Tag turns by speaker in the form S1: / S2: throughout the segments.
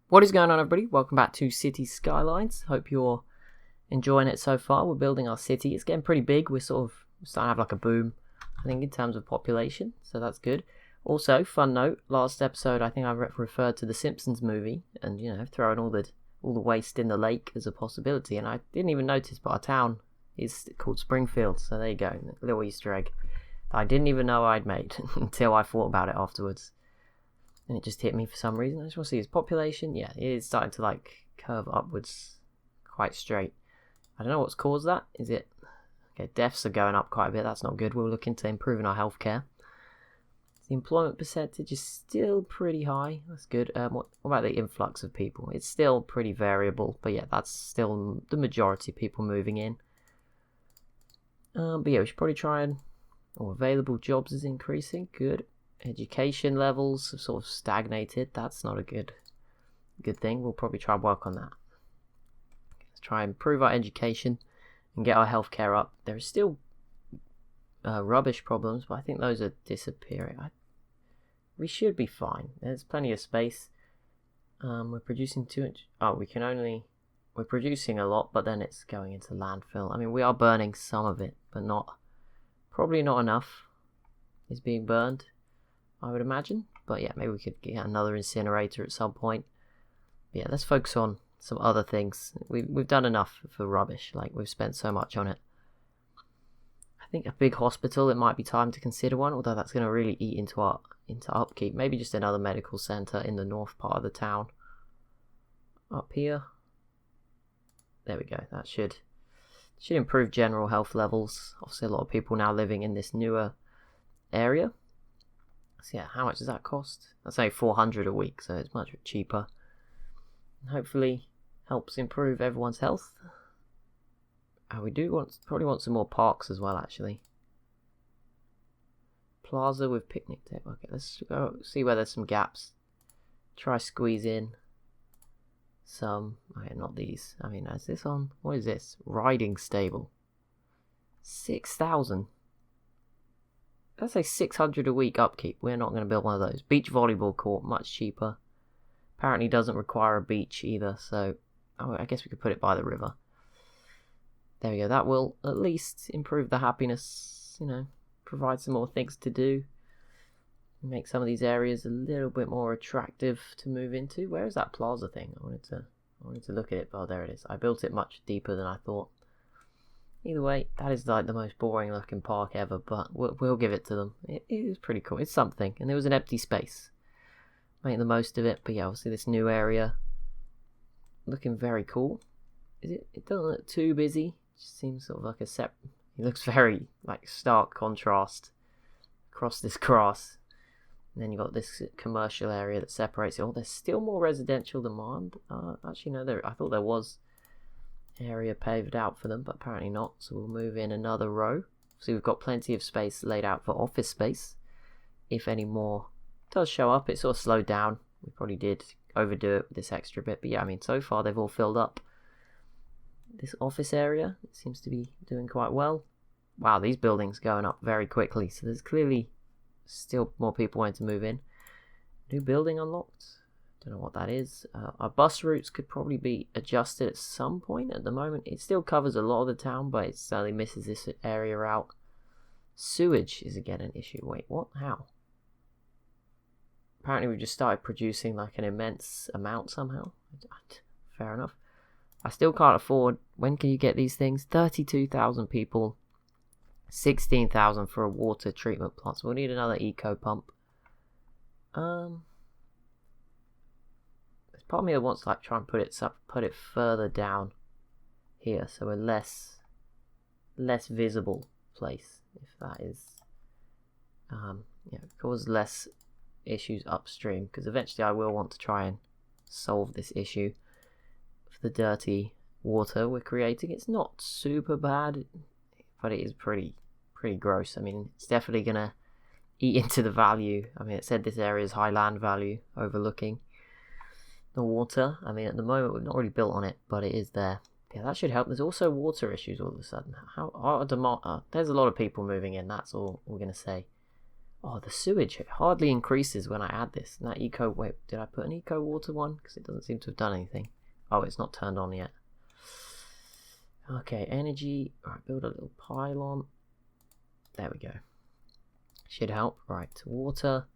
S1: What is going on, everybody? Welcome back to City Skylines. Hope you're enjoying it so far. We're building our city. It's getting pretty big. We're sort of starting to have like a boom, I think, in terms of population, so that's good. Also, fun note, last episode I think I referred to the Simpsons movie and, throwing all the waste in the lake as a possibility, and I didn't even notice, but our town is called Springfield, so there you go, a little Easter egg that I didn't even know I'd made until I thought about it afterwards. And it just hit me for some reason. I just want to see his population. Yeah, it is starting to like curve upwards quite straight. I don't know what's caused that. Is it... Okay, deaths are going up quite a bit. That's not good. We're looking to improving our healthcare. The employment percentage is still pretty high. That's good. What about the influx of people? It's still pretty variable. But yeah, that's still the majority of people moving in. But yeah, we should probably try and... available jobs is increasing. Good. Education levels have sort of stagnated. That's not a good thing. We'll probably try and work on that. Let's try and improve our education and get our healthcare up. There are still rubbish problems, but I think those are disappearing. We should be fine. There's plenty of space. We're producing we're producing a lot, but then it's going into landfill. I mean, we are burning some of it, but probably not enough is being burned, I would imagine. But yeah, maybe we could get another incinerator at some point. But yeah, let's focus on some other things. We've done enough for rubbish. Like, we've spent so much on it. I think a big hospital, it might be time to consider one, although that's going to really eat into upkeep. Maybe just another medical centre in the north part of the town. Up here. There we go. That should improve general health levels. Obviously, a lot of people now living in this newer area. So yeah, how much does that cost? That's only 400 a week, so it's much cheaper. And hopefully helps improve everyone's health. We do probably want some more parks as well, actually. Plaza with picnic table. Okay, let's go see where there's some gaps. Try squeeze in some... Okay, not these. I mean, is this on... What is this? Riding stable. 6,000. Let's say 600 a week upkeep. We're not going to build one of those. Beach volleyball court, much cheaper. Apparently doesn't require a beach either, so I guess we could put it by the river. There we go. That will at least improve the happiness, provide some more things to do. Make some of these areas a little bit more attractive to move into. Where is that plaza thing? I wanted to look at it. Oh, there it is. I built it much deeper than I thought. Either way, that is like the most boring looking park ever, but we'll give it to them. It is pretty cool. It's something. And there was an empty space. Make the most of it. But yeah, obviously this new area looking very cool. It doesn't look too busy. It just seems sort of like it looks very like stark contrast across this grass. And then you've got this commercial area that separates it. Oh, there's still more residential demand. Actually, no, I thought there was area paved out for them, but apparently not, so we'll move in another row. So we've got plenty of space laid out for office space. If any more does show up, it sort of slowed down. We probably did overdo it with this extra bit, but yeah, I mean, so far they've all filled up. This office area, it seems to be doing quite well. Wow, these buildings going up very quickly, so there's clearly still more people wanting to move in. New building unlocked. Don't know what that is. Our bus routes could probably be adjusted at some point. At the moment, it still covers a lot of the town, but it certainly misses this area out. Sewage is again an issue. Wait, what? How? Apparently we've just started producing like an immense amount somehow. Fair enough. I still can't afford... When can you get these things? 32,000 people. 16,000 for a water treatment plant. So we'll need another eco pump. Part of me that wants to like try and put it further down here, so a less visible place, if that is cause less issues upstream, because eventually I will want to try and solve this issue for the dirty water we're creating. It's not super bad, but it is pretty gross. I mean, it's definitely gonna eat into the value. I mean, it said this area is high land value overlooking the water. I mean, at the moment we've not really built on it, but it is there. Yeah, that should help. There's also water issues all of a sudden. There's a lot of people moving in, that's all we're going to say. Oh, the sewage hardly increases when I add this. And that eco... Wait, did I put an eco water one? Because it doesn't seem to have done anything. Oh, it's not turned on yet. Okay, energy. Alright, build a little pylon. There we go. Should help. Right, water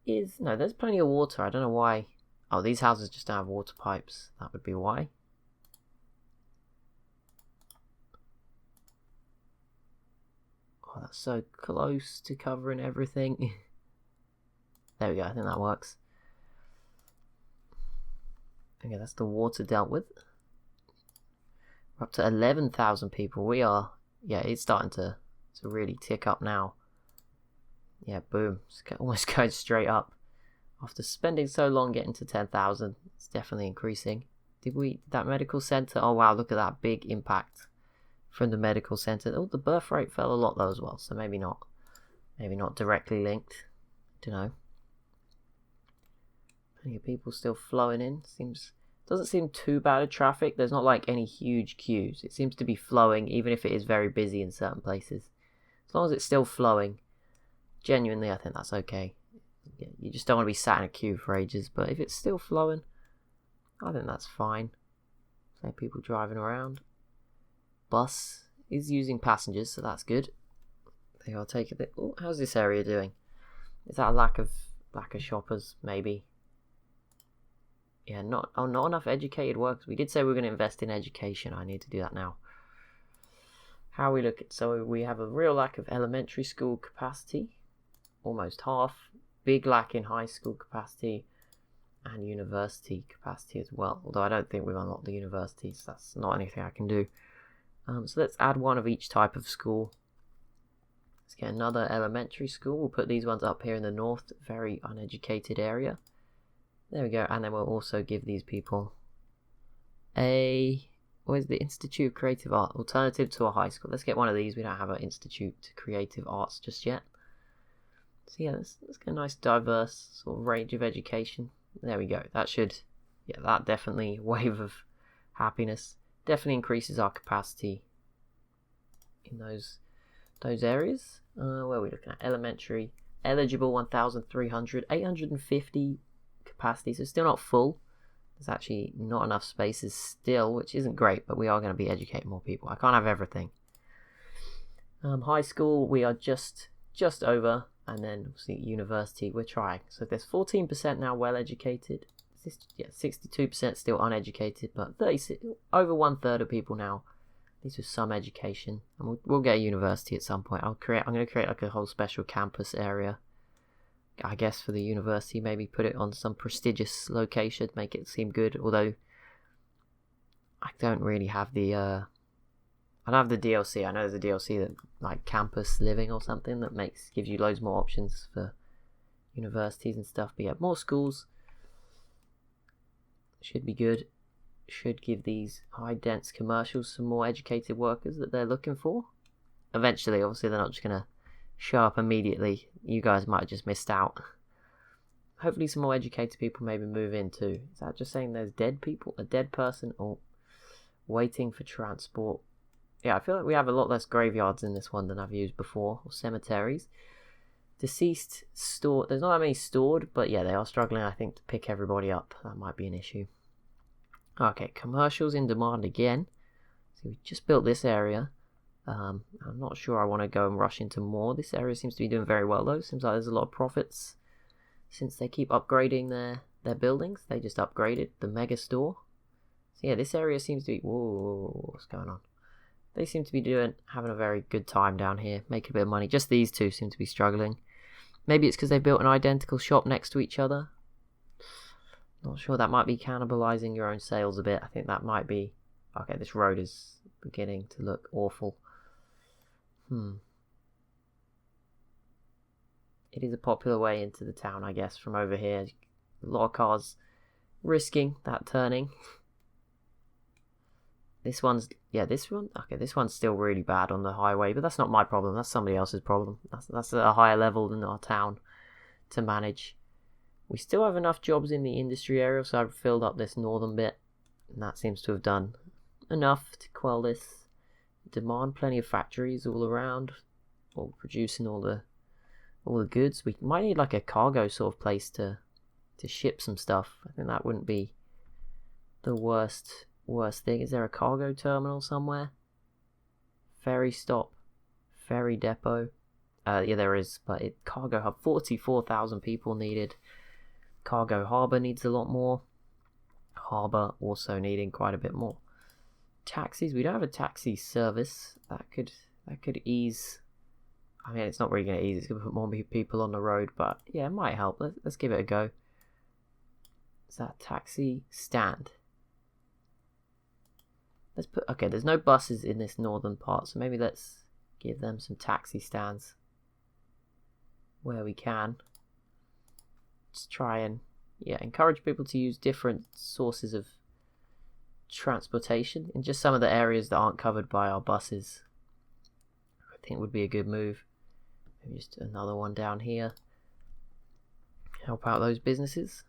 S1: is... No, there's plenty of water. I don't know why. Oh, these houses just don't have water pipes. That would be why. Oh, that's so close to covering everything. There we go, I think that works. Okay, that's the water dealt with. We're up to 11,000 people. We are, yeah, it's starting to really tick up now. Yeah, boom. It's almost going straight up. After spending so long getting to 10,000, it's definitely increasing. That medical center? Oh wow, look at that big impact from the medical center. Oh, the birth rate fell a lot though as well, so maybe not directly linked. Don't know. Plenty of people still flowing in. Doesn't seem too bad of traffic. There's not like any huge queues. It seems to be flowing, even if it is very busy in certain places. As long as it's still flowing, genuinely, I think that's okay. Yeah, you just don't want to be sat in a queue for ages. But if it's still flowing, I think that's fine. So people driving around. Bus is using passengers, so that's good. They are taking it. Oh, how's this area doing? Is that a lack of shoppers? Maybe. Yeah, not enough educated workers. We did say we were going to invest in education. I need to do that now. How are we looking? So we have a real lack of elementary school capacity, almost half. Big lack in high school capacity and university capacity as well. Although I don't think we've unlocked the universities. That's not anything I can do. So let's add one of each type of school. Let's get another elementary school. We'll put these ones up here in the north, very uneducated area. There we go. And then we'll also give these people where's the Institute of Creative Art? Alternative to a high school. Let's get one of these. We don't have an Institute of Creative Arts just yet. So yeah, let's get a nice diverse sort of range of education. There we go. That should, yeah, that definitely wave of happiness. Definitely increases our capacity in those areas. Where are we looking at? Elementary. Eligible 1,300. 850 capacity, so still not full. There's actually not enough spaces still, which isn't great, but we are going to be educating more people. I can't have everything. High school, we are just over, and then obviously university, we're trying. So there's 14% now well educated. 62% still uneducated, but 36, over 1/3 of people now, at least with some education. And we'll get a university at some point. I'm going to create like a whole special campus area, I guess, for the university. Maybe put it on some prestigious location, make it seem good. Although I don't really have the I don't have the DLC. I know there's a DLC that like campus living or something that gives you loads more options for universities and stuff. But yeah, more schools should be good. Should give these high dense commercials some more educated workers that they're looking for. Eventually, obviously, they're not just gonna show up immediately. You guys might have just missed out. Hopefully some more educated people maybe move in too. Is that just saying there's dead people? A dead person or waiting for transport? Yeah, I feel like we have a lot less graveyards in this one than I've used before, or cemeteries. Deceased stored. There's not that many stored, but yeah, they are struggling, I think, to pick everybody up. That might be an issue. Okay, commercials in demand again. So we just built this area. I'm not sure I want to go and rush into more. This area seems to be doing very well though. Seems like there's a lot of profits since they keep upgrading their buildings. They just upgraded the mega store. So yeah, this area seems to be... Whoa, what's going on? They seem to be having a very good time down here, making a bit of money. Just these two seem to be struggling. Maybe it's because they built an identical shop next to each other. Not sure. That might be cannibalizing your own sales a bit. I think that might be... Okay, this road is beginning to look awful. It is a popular way into the town, I guess, from over here. A lot of cars risking that turning. This one's... Yeah, this one... Okay, this one's still really bad on the highway, but that's not my problem. That's somebody else's problem. That's at a higher level than our town to manage. We still have enough jobs in the industry area, so I've filled up this northern bit, and that seems to have done enough to quell this demand. Plenty of factories all around, all producing all the all the goods. We might need like a cargo sort of place to ship some stuff. I think that wouldn't be the worst thing. Is there a cargo terminal somewhere? Ferry stop, ferry depot. Yeah, there is, but cargo hub, 44,000 people needed. Cargo harbour needs a lot more. Harbour also needing quite a bit more. Taxis, we don't have a taxi service. That could ease. I mean, it's not really going to ease. It's going to put more people on the road, but yeah, it might help. Let's give it a go. Is that taxi stand? Let's put. Okay, there's no buses in this northern part, so maybe let's give them some taxi stands where we can. Let's try and encourage people to use different sources of transportation in just some of the areas that aren't covered by our buses. I think would be a good move. Maybe just another one down here. Help out those businesses.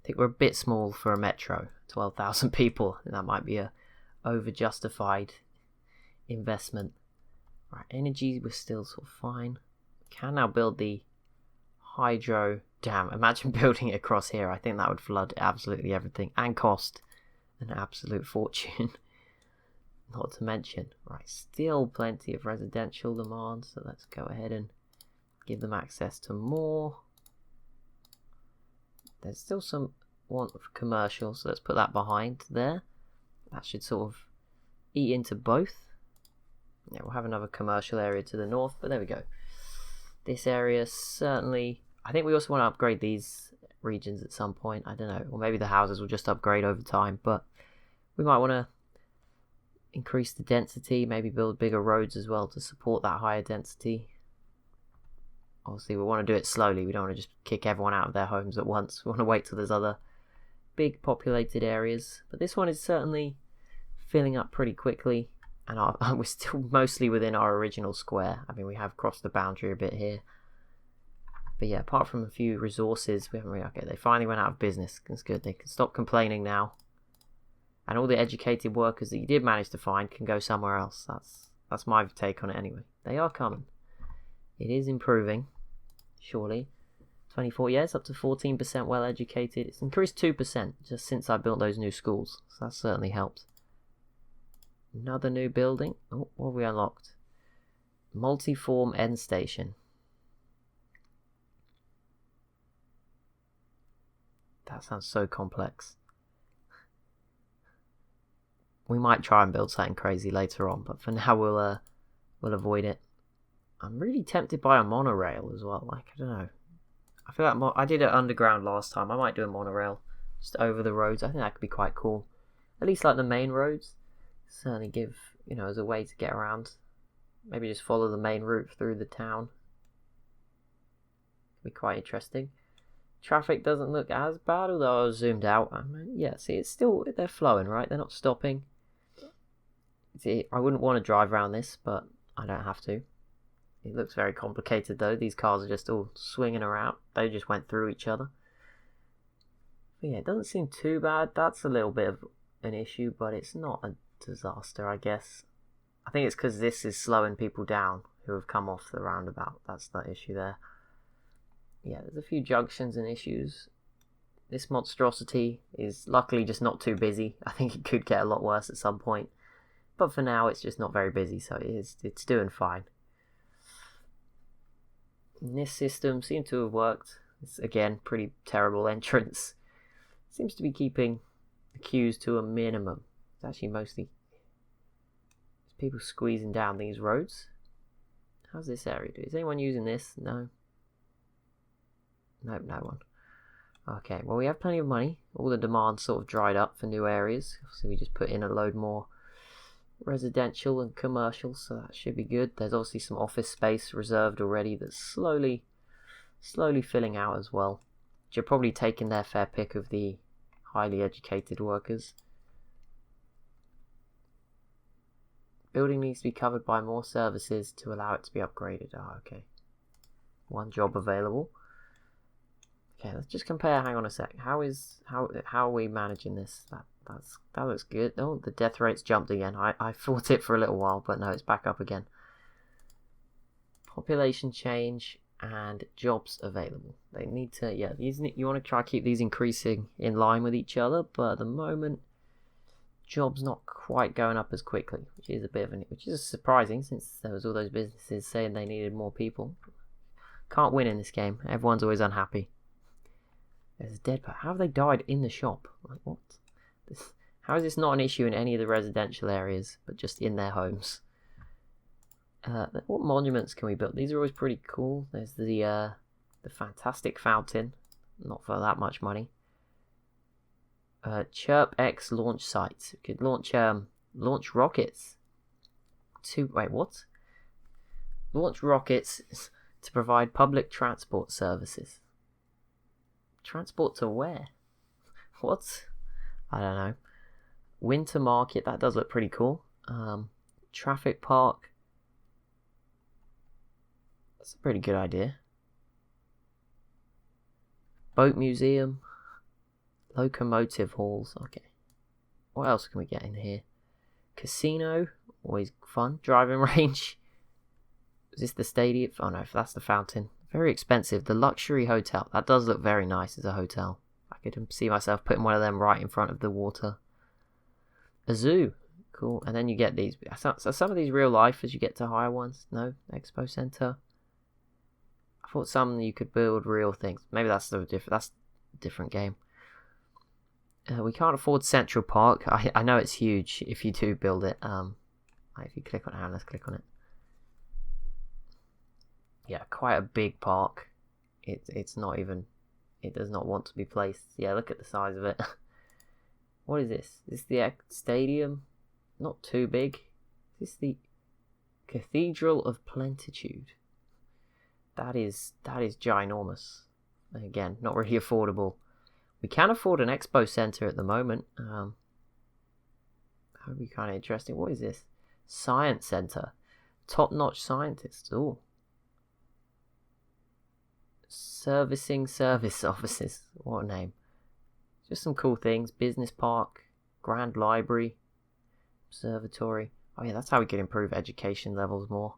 S1: I think we're a bit small for a metro. 12,000 people, and that might be a over-justified investment. Right, energy, we're still sort of fine. We can now build the hydro dam. Imagine building it across here. I think that would flood absolutely everything and cost an absolute fortune. Not to mention, right, still plenty of residential demand, so let's go ahead and give them access to more. There's still some want of commercial, so let's put that behind there. That should sort of eat into both. Yeah, we'll have another commercial area to the north, but there we go. This area certainly. I think we also want to upgrade these regions at some point. I don't know, or maybe the houses will just upgrade over time, but we might want to increase the density, maybe build bigger roads as well to support that higher density. Obviously we want to do it slowly. We don't want to just kick everyone out of their homes at once. We want to wait till there's other big populated areas, but this one is certainly filling up pretty quickly, and we're still mostly within our original square. I mean, we have crossed the boundary a bit here, but yeah, apart from a few resources, we haven't really. Okay, they finally went out of business. That's good. They can stop complaining now, and all the educated workers that you did manage to find can go somewhere else. That's my take on it anyway. They are coming. It is improving, surely. 24 years, up to 14% well educated. It's increased 2% just since I built those new schools, so that certainly helped. Another new building. Oh, what have we unlocked? Multiform end station. That sounds so complex. We might try and build something crazy later on, but for now we'll avoid it. I'm really tempted by a monorail as well. Like, I don't know. I feel like I did it underground last time. I might do a monorail just over the roads. I think that could be quite cool. At least like the main roads. Certainly give, as a way to get around. Maybe just follow the main route through the town. Could be quite interesting. Traffic doesn't look as bad, although I was zoomed out. I mean, yeah, see, it's still, they're flowing, right? They're not stopping. See, I wouldn't want to drive around this, but I don't have to. It looks very complicated though. These cars are just all swinging around. They just went through each other. But yeah, it doesn't seem too bad. That's a little bit of an issue, but it's not a disaster, I guess. I think it's because this is slowing people down who have come off the roundabout. That's the issue there. Yeah, there's a few junctions and issues. This monstrosity is luckily just not too busy. I think it could get a lot worse at some point. But for now, it's just not very busy, so it's doing fine. And this system seemed to have worked. It's, again, pretty terrible entrance. Seems to be keeping the queues to a minimum. It's actually mostly people squeezing down these roads. How's this area do? Is anyone using this? No. Nope, no one. Okay, well, we have plenty of money. All the demand sort of dried up for new areas. So we just put in a load more residential and commercial, so that should be good. There's obviously some office space reserved already that's slowly filling out as well. You're probably taking their fair pick of the highly educated workers. Building needs to be covered by more services to allow it to be upgraded. Okay. One job available. Okay, let's just compare. Hang on a sec. How are we managing this? That looks good. Oh, the death rate's jumped again. I fought it for a little while, but no, it's back up again. Population change and jobs available. They need to, yeah, you want to try to keep these increasing in line with each other, but at the moment, jobs not quite going up as quickly, which is surprising since there was all those businesses saying they needed more people. Can't win in this game. Everyone's always unhappy. There's a dead person. How have they died in the shop? Like, what? How is this not an issue in any of the residential areas, but just in their homes? What monuments can we build? These are always pretty cool. There's the fantastic fountain, not for that much money. Chirp X launch sites. We could launch rockets. Wait, what? Launch rockets to provide public transport services. Transport to where? What? I don't know. Winter market. That does look pretty cool. Traffic park. That's a pretty good idea. Boat museum. Locomotive halls. Okay. What else can we get in here? Casino. Always fun. Driving range. Is this the stadium? Oh no, that's the fountain. Very expensive. The luxury hotel. That does look very nice as a hotel. I could see myself putting one of them right in front of the water. A zoo. Cool. And then you get these. So some of these real life as you get to higher ones. No. Expo Center. I thought some you could build real things. Maybe that's a different game. We can't afford Central Park. I know it's huge if you do build it. If you click on it, let's click on it. Yeah, quite a big park. It's not even. It does not want to be placed. Yeah, look at the size of it. What is this? Is this the stadium? Not too big. Is this the Cathedral of Plenitude? That is ginormous. Again, not really affordable. We can afford an expo center at the moment. That would be kind of interesting. What is this? Science center. Top-notch scientists. Ooh. Servicing service offices. What a name. Just some cool things. Business park. Grand library. Observatory. Oh yeah, that's how we can improve education levels more.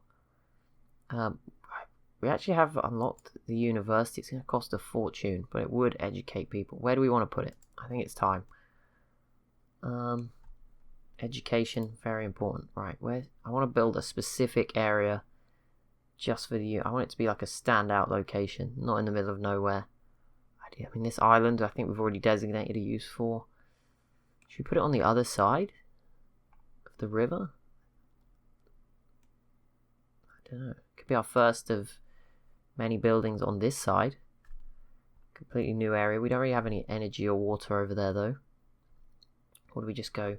S1: We actually have unlocked the university. It's going to cost a fortune, but it would educate people. Where do we want to put it? I think it's time. Education, very important. Right, I want to build a specific area just for I want it to be like a standout location, not in the middle of nowhere. I mean, this island, I think we've already designated a use for. Should we put it on the other side of the river? I don't know. It could be our first of many buildings on this side. Completely new area. We don't really have any energy or water over there though. Or do we just go?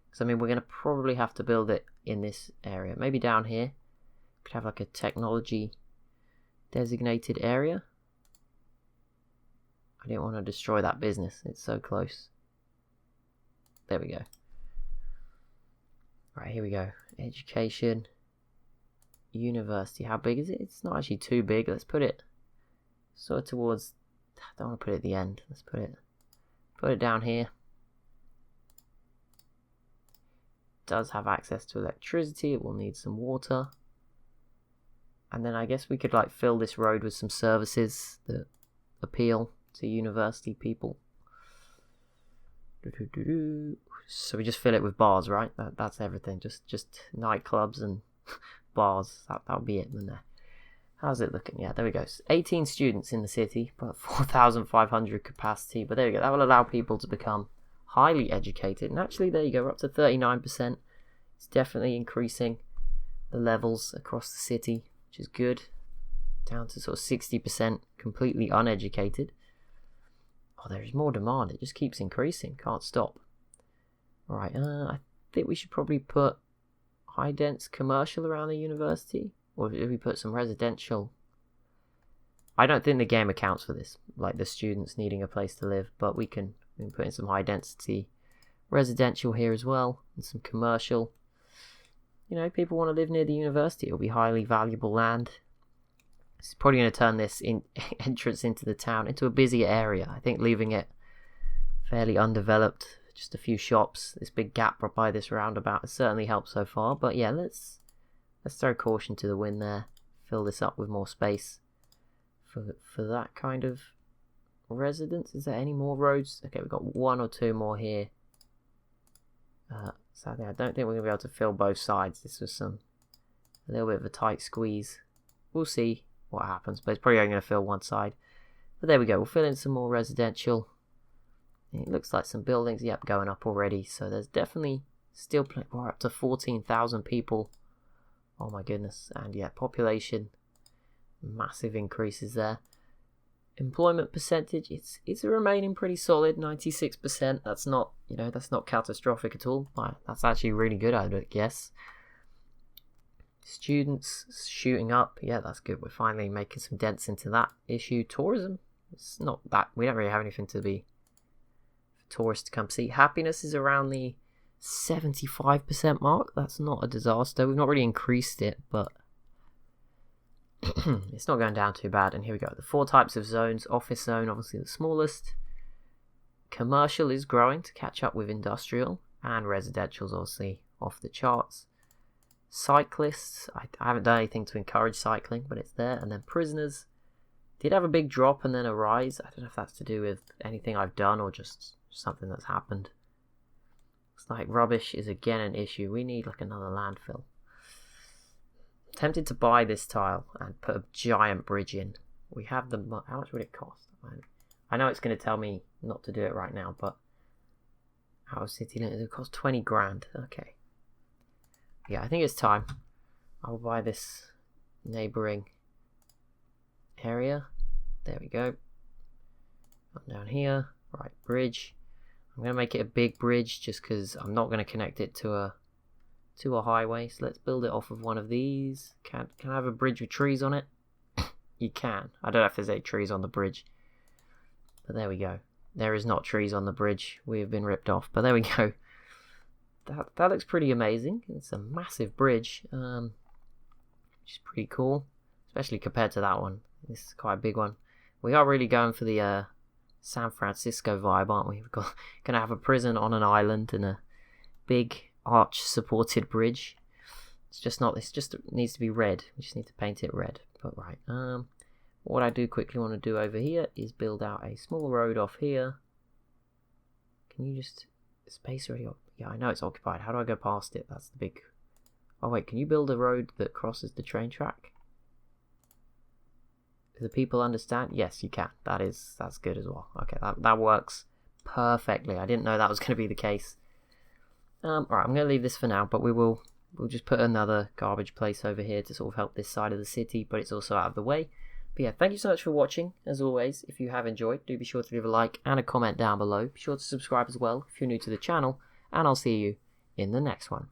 S1: Because I mean, we're going to probably have to build it in this area. Maybe down here. Could have like a technology designated area. I didn't want to destroy that business. It's so close. There we go. Right, here we go. Education. University. How big is it? It's not actually too big. Let's put it sort of towards. I don't want to put it at the end. Let's put it down here. It does have access to electricity. It will need some water. And then I guess we could like fill this road with some services that appeal to university people. So we just fill it with bars, right? That's everything. Just nightclubs and bars. That'll be it, wouldn't there? How's it looking? Yeah, there we go. 18 students in the city, but 4,500 capacity. But there we go. That will allow people to become highly educated. And actually, there you go. We're up to 39%. It's definitely increasing the levels across the city, which is good. Down to sort of 60% completely uneducated. Oh, there is more demand. It just keeps increasing. Can't stop. Alright, I think we should probably put high dense commercial around the university. Or if we put some residential. I don't think the game accounts for this. Like the students needing a place to live. But we can put in some high density residential here as well. And some commercial. You know, people want to live near the university. It'll be highly valuable land. It's probably going to turn this entrance into the town into a busier area. I think leaving it fairly undeveloped just a few shops. This big gap by this roundabout has certainly helped so far. But yeah, let's throw caution to the wind there. Fill this up with more space for that kind of residence. Is there any more roads? Okay, we've got 1 or 2 more here. Sadly, I don't think we're going to be able to fill both sides. This was a little bit of a tight squeeze. We'll see what happens, but it's probably only going to fill one side. But there we go. We'll fill in some more residential. It looks like some buildings, yep, going up already. So there's definitely still we're up to 14,000 people. Oh my goodness. And yeah, population, massive increases there. Employment percentage, it's remaining pretty solid, 96%. That's not, that's not catastrophic at all. That's actually really good, I would guess. Students shooting up, yeah, that's good. We're finally making some dents into that issue. Tourism, it's not that, we don't really have anything to be for tourists to come see. Happiness is around the 75% mark. That's not a disaster. We've not really increased it, but it's not going down too bad. And here we go, the 4 types of zones. Office zone, obviously the smallest. Commercial is growing to catch up with industrial, and residential is obviously off the charts. Cyclists, I haven't done anything to encourage cycling, but it's there. And then prisoners did have a big drop and then a rise. I don't know if that's to do with anything I've done or just something that's happened. Looks like rubbish is again an issue. We need like another landfill. Tempted to buy this tile and put a giant bridge in. We have the... How much would it cost? I know it's going to tell me not to do it right now, but our city limit, it cost 20 grand. Okay. Yeah, I think it's time. I'll buy this neighbouring area. There we go. Up down here. Right, bridge. I'm going to make it a big bridge just because I'm not going to connect it to a highway. So let's build it off of one of these. Can I have a bridge with trees on it? You can. I don't know if there's any trees on the bridge. But there we go. There is not trees on the bridge. We have been ripped off. But there we go. That looks pretty amazing. It's a massive bridge, which is pretty cool, especially compared to that one. This is quite a big one. We are really going for the San Francisco vibe, aren't we? We're going to have a prison on an island and a big arch-supported bridge. It's just it needs to be red. We just need to paint it red. But right, what I do quickly want to do over here is build out a small road off here. Can you just space already? Yeah, I know it's occupied. How do I go past it? That's the big... Oh wait, can you build a road that crosses the train track? Do the people understand? Yes, you can. That's good as well. Okay, that works perfectly. I didn't know that was going to be the case. Alright, I'm going to leave this for now, but we'll just put another garbage place over here to sort of help this side of the city, but it's also out of the way. But yeah, thank you so much for watching. As always, if you have enjoyed, do be sure to leave a like and a comment down below. Be sure to subscribe as well if you're new to the channel, and I'll see you in the next one.